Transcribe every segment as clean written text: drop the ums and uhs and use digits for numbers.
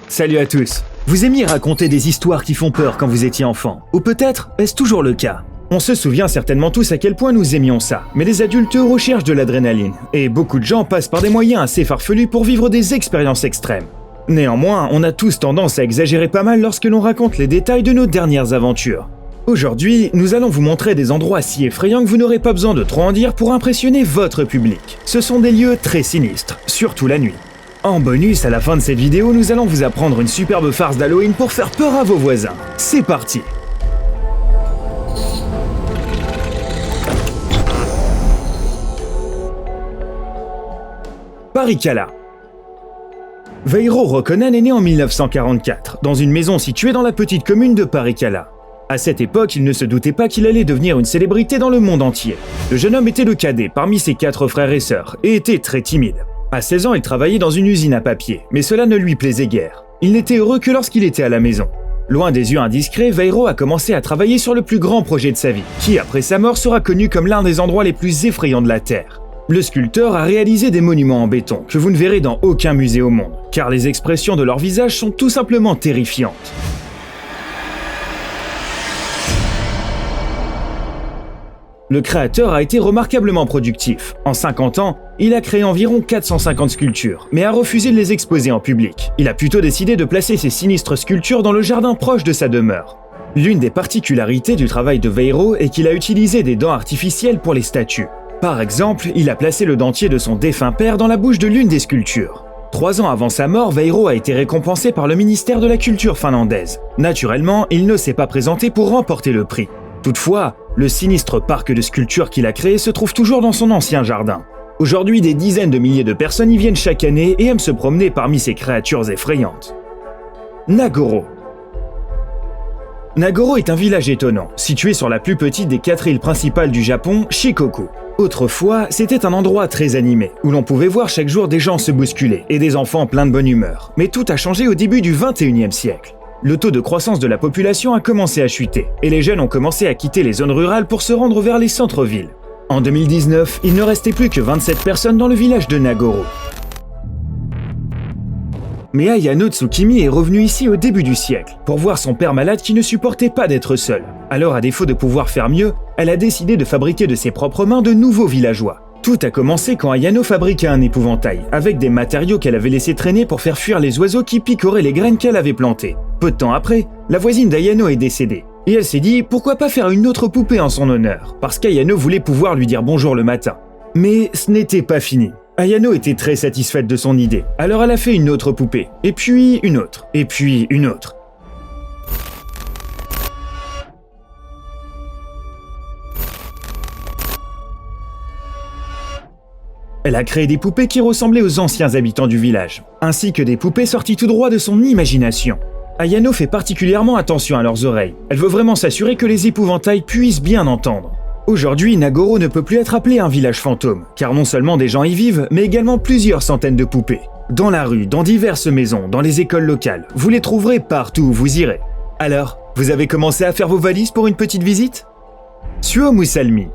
Salut à tous. Vous aimiez raconter des histoires qui font peur quand vous étiez enfant? Ou peut-être est-ce toujours le cas? On se souvient certainement tous à quel point nous aimions ça, mais les adultes recherchent de l'adrénaline, et beaucoup de gens passent par des moyens assez farfelus pour vivre des expériences extrêmes. Néanmoins, on a tous tendance à exagérer pas mal lorsque l'on raconte les détails de nos dernières aventures. Aujourd'hui, nous allons vous montrer des endroits si effrayants que vous n'aurez pas besoin de trop en dire pour impressionner votre public. Ce sont des lieux très sinistres, surtout la nuit. En bonus, à la fin de cette vidéo, nous allons vous apprendre une superbe farce d'Halloween pour faire peur à vos voisins. C'est parti! Parikkala. Veiro Roukonen est né en 1944, dans une maison située dans la petite commune de Parikkala. À cette époque, il ne se doutait pas qu'il allait devenir une célébrité dans le monde entier. Le jeune homme était le cadet parmi ses 4 frères et sœurs, et était très timide. À 16 ans, il travaillait dans une usine à papier, mais cela ne lui plaisait guère. Il n'était heureux que lorsqu'il était à la maison. Loin des yeux indiscrets, Veiro a commencé à travailler sur le plus grand projet de sa vie, qui après sa mort sera connu comme l'un des endroits les plus effrayants de la Terre. Le sculpteur a réalisé des monuments en béton que vous ne verrez dans aucun musée au monde, car les expressions de leurs visages sont tout simplement terrifiantes. Le créateur a été remarquablement productif. En 50 ans, il a créé environ 450 sculptures, mais a refusé de les exposer en public. Il a plutôt décidé de placer ces sinistres sculptures dans le jardin proche de sa demeure. L'une des particularités du travail de Veiro est qu'il a utilisé des dents artificielles pour les statues. Par exemple, il a placé le dentier de son défunt père dans la bouche de l'une des sculptures. 3 ans avant sa mort, Veiro a été récompensé par le ministère de la Culture finlandaise. Naturellement, il ne s'est pas présenté pour remporter le prix. Toutefois, le sinistre parc de sculptures qu'il a créé se trouve toujours dans son ancien jardin. Aujourd'hui, des dizaines de milliers de personnes y viennent chaque année et aiment se promener parmi ces créatures effrayantes. Nagoro. Nagoro est un village étonnant, situé sur la plus petite des 4 îles principales du Japon, Shikoku. Autrefois, c'était un endroit très animé, où l'on pouvait voir chaque jour des gens se bousculer et des enfants pleins de bonne humeur. Mais tout a changé au début du XXIe siècle. Le taux de croissance de la population a commencé à chuter, et les jeunes ont commencé à quitter les zones rurales pour se rendre vers les centres-villes. En 2019, il ne restait plus que 27 personnes dans le village de Nagoro. Mais Ayano Tsukimi est revenu ici au début du siècle, pour voir son père malade qui ne supportait pas d'être seul. Alors, à défaut de pouvoir faire mieux, elle a décidé de fabriquer de ses propres mains de nouveaux villageois. Tout a commencé quand Ayano fabriqua un épouvantail, avec des matériaux qu'elle avait laissés traîner pour faire fuir les oiseaux qui picoraient les graines qu'elle avait plantées. Peu de temps après, la voisine d'Ayano est décédée. Et elle s'est dit, pourquoi pas faire une autre poupée en son honneur, parce qu'Ayano voulait pouvoir lui dire bonjour le matin. Mais ce n'était pas fini. Ayano était très satisfaite de son idée, alors elle a fait une autre poupée, et puis une autre, et puis une autre. Elle a créé des poupées qui ressemblaient aux anciens habitants du village, ainsi que des poupées sorties tout droit de son imagination. Ayano fait particulièrement attention à leurs oreilles. Elle veut vraiment s'assurer que les épouvantails puissent bien entendre. Aujourd'hui, Nagoro ne peut plus être appelé un village fantôme, car non seulement des gens y vivent, mais également plusieurs centaines de poupées. Dans la rue, dans diverses maisons, dans les écoles locales, vous les trouverez partout où vous irez. Alors, vous avez commencé à faire vos valises pour une petite visite? Suomussalmi.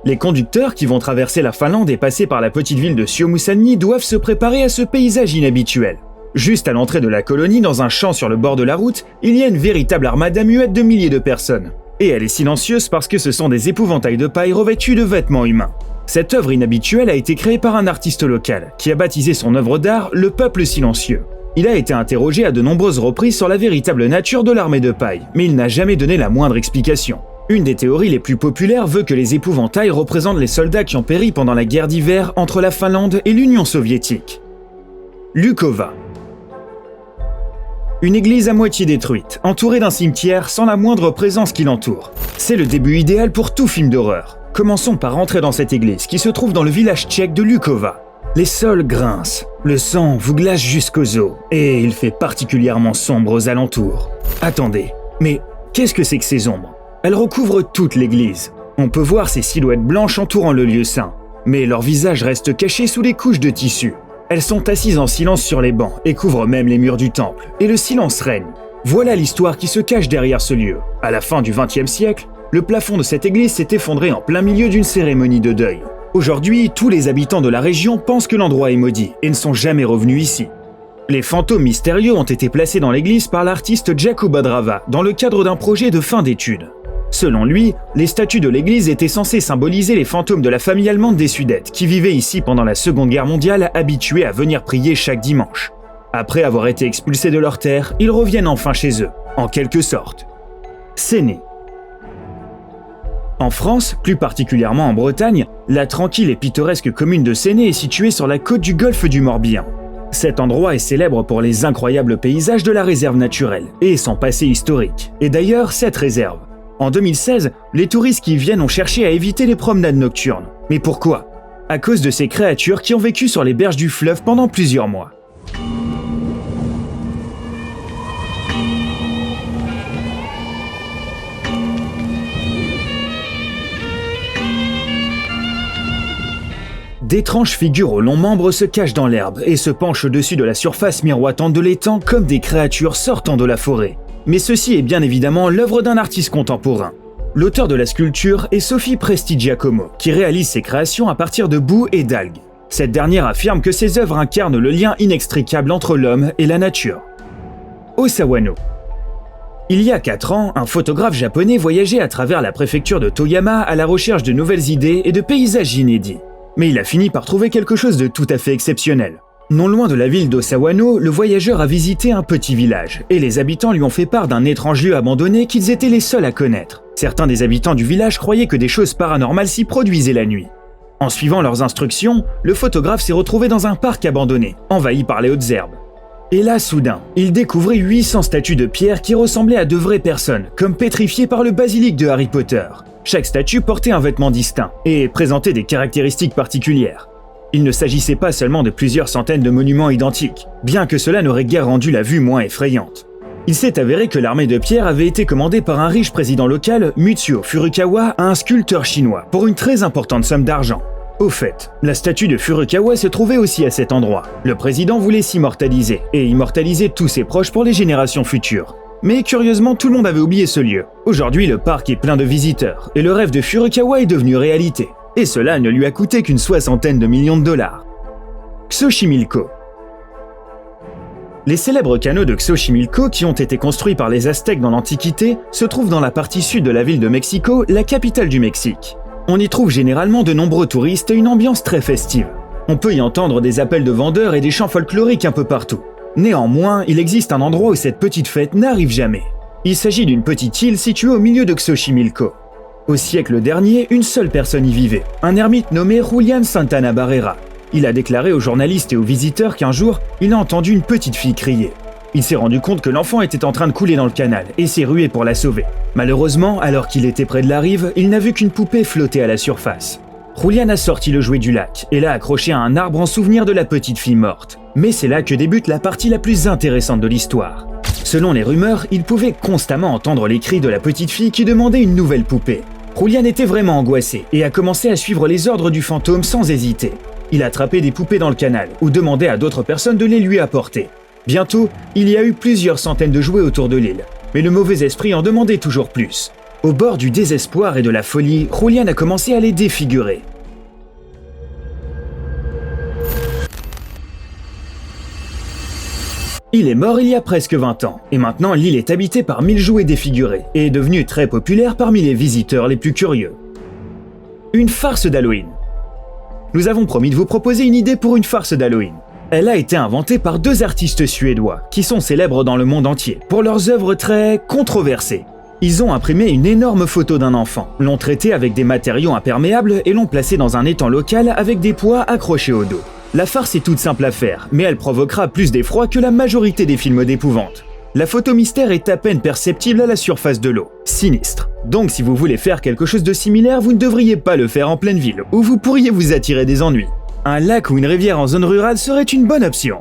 Les conducteurs qui vont traverser la Finlande et passer par la petite ville de Suomussalmi doivent se préparer à ce paysage inhabituel. Juste à l'entrée de la colonie, dans un champ sur le bord de la route, il y a une véritable armada muette de milliers de personnes. Et elle est silencieuse parce que ce sont des épouvantails de paille revêtus de vêtements humains. Cette œuvre inhabituelle a été créée par un artiste local, qui a baptisé son œuvre d'art « Le Peuple Silencieux ». Il a été interrogé à de nombreuses reprises sur la véritable nature de l'armée de paille, mais il n'a jamais donné la moindre explication. Une des théories les plus populaires veut que les épouvantails représentent les soldats qui ont péri pendant la guerre d'hiver entre la Finlande et l'Union soviétique. Lukova. Une église à moitié détruite, entourée d'un cimetière sans la moindre présence qui l'entoure. C'est le début idéal pour tout film d'horreur. Commençons par rentrer dans cette église qui se trouve dans le village tchèque de Lukova. Les sols grincent, le sang vous glace jusqu'aux os, et il fait particulièrement sombre aux alentours. Attendez, mais qu'est-ce que c'est que ces ombres? Elles recouvrent toute l'église. On peut voir ces silhouettes blanches entourant le lieu saint, mais leurs visages restent cachés sous des couches de tissu. Elles sont assises en silence sur les bancs et couvrent même les murs du temple, et le silence règne. Voilà l'histoire qui se cache derrière ce lieu. À la fin du XXe siècle, le plafond de cette église s'est effondré en plein milieu d'une cérémonie de deuil. Aujourd'hui, tous les habitants de la région pensent que l'endroit est maudit et ne sont jamais revenus ici. Les fantômes mystérieux ont été placés dans l'église par l'artiste Jaco Badrava dans le cadre d'un projet de fin d'études. Selon lui, les statues de l'église étaient censées symboliser les fantômes de la famille allemande des Sudètes qui vivaient ici pendant la Seconde Guerre mondiale, habitués à venir prier chaque dimanche. Après avoir été expulsés de leur terre, ils reviennent enfin chez eux, en quelque sorte. Séné. En France, plus particulièrement en Bretagne, la tranquille et pittoresque commune de Séné est située sur la côte du golfe du Morbihan. Cet endroit est célèbre pour les incroyables paysages de la réserve naturelle et son passé historique. Et d'ailleurs, cette réserve. En 2016, les touristes qui y viennent ont cherché à éviter les promenades nocturnes. Mais pourquoi? À cause de ces créatures qui ont vécu sur les berges du fleuve pendant plusieurs mois. D'étranges figures aux longs membres se cachent dans l'herbe et se penchent au-dessus de la surface miroitante de l'étang comme des créatures sortant de la forêt. Mais ceci est bien évidemment l'œuvre d'un artiste contemporain. L'auteur de la sculpture est Sophie Prestigiacomo, qui réalise ses créations à partir de boue et d'algues. Cette dernière affirme que ses œuvres incarnent le lien inextricable entre l'homme et la nature. Osawano. Il y a 4 ans, un photographe japonais voyageait à travers la préfecture de Toyama à la recherche de nouvelles idées et de paysages inédits. Mais il a fini par trouver quelque chose de tout à fait exceptionnel. Non loin de la ville d'Osawano, le voyageur a visité un petit village, et les habitants lui ont fait part d'un étrange lieu abandonné qu'ils étaient les seuls à connaître. Certains des habitants du village croyaient que des choses paranormales s'y produisaient la nuit. En suivant leurs instructions, le photographe s'est retrouvé dans un parc abandonné, envahi par les hautes herbes. Et là, soudain, il découvrait 800 statues de pierre qui ressemblaient à de vraies personnes, comme pétrifiées par le basilic de Harry Potter. Chaque statue portait un vêtement distinct et présentait des caractéristiques particulières. Il ne s'agissait pas seulement de plusieurs centaines de monuments identiques, bien que cela n'aurait guère rendu la vue moins effrayante. Il s'est avéré que l'armée de pierre avait été commandée par un riche président local, Mitsuo Furukawa, à un sculpteur chinois, pour une très importante somme d'argent. Au fait, la statue de Furukawa se trouvait aussi à cet endroit. Le président voulait s'immortaliser, et immortaliser tous ses proches pour les générations futures. Mais curieusement, tout le monde avait oublié ce lieu. Aujourd'hui, le parc est plein de visiteurs, et le rêve de Furukawa est devenu réalité. Et cela ne lui a coûté qu'une 60aine de millions de dollars. Xochimilco. Les célèbres canaux de Xochimilco, qui ont été construits par les Aztèques dans l'Antiquité, se trouvent dans la partie sud de la ville de Mexico, la capitale du Mexique. On y trouve généralement de nombreux touristes et une ambiance très festive. On peut y entendre des appels de vendeurs et des chants folkloriques un peu partout. Néanmoins, il existe un endroit où cette petite fête n'arrive jamais. Il s'agit d'une petite île située au milieu de Xochimilco. Au siècle dernier, une seule personne y vivait, un ermite nommé Julián Santana Barrera. Il a déclaré aux journalistes et aux visiteurs qu'un jour, il a entendu une petite fille crier. Il s'est rendu compte que l'enfant était en train de couler dans le canal et s'est rué pour la sauver. Malheureusement, alors qu'il était près de la rive, il n'a vu qu'une poupée flotter à la surface. Julián a sorti le jouet du lac et l'a accroché à un arbre en souvenir de la petite fille morte. Mais c'est là que débute la partie la plus intéressante de l'histoire. Selon les rumeurs, il pouvait constamment entendre les cris de la petite fille qui demandait une nouvelle poupée. Julián était vraiment angoissé et a commencé à suivre les ordres du fantôme sans hésiter. Il attrapait des poupées dans le canal ou demandait à d'autres personnes de les lui apporter. Bientôt, il y a eu plusieurs centaines de jouets autour de l'île, mais le mauvais esprit en demandait toujours plus. Au bord du désespoir et de la folie, Julián a commencé à les défigurer. Il est mort il y a presque 20 ans, et maintenant l'île est habitée par 1000 jouets défigurés, et est devenue très populaire parmi les visiteurs les plus curieux. Une farce d'Halloween. Nous avons promis de vous proposer une idée pour une farce d'Halloween. Elle a été inventée par 2 artistes suédois, qui sont célèbres dans le monde entier, pour leurs œuvres très controversées. Ils ont imprimé une énorme photo d'un enfant, l'ont traité avec des matériaux imperméables et l'ont placé dans un étang local avec des poids accrochés au dos. La farce est toute simple à faire, mais elle provoquera plus d'effroi que la majorité des films d'épouvante. La photo mystère est à peine perceptible à la surface de l'eau. Sinistre. Donc si vous voulez faire quelque chose de similaire, vous ne devriez pas le faire en pleine ville, où vous pourriez vous attirer des ennuis. Un lac ou une rivière en zone rurale serait une bonne option.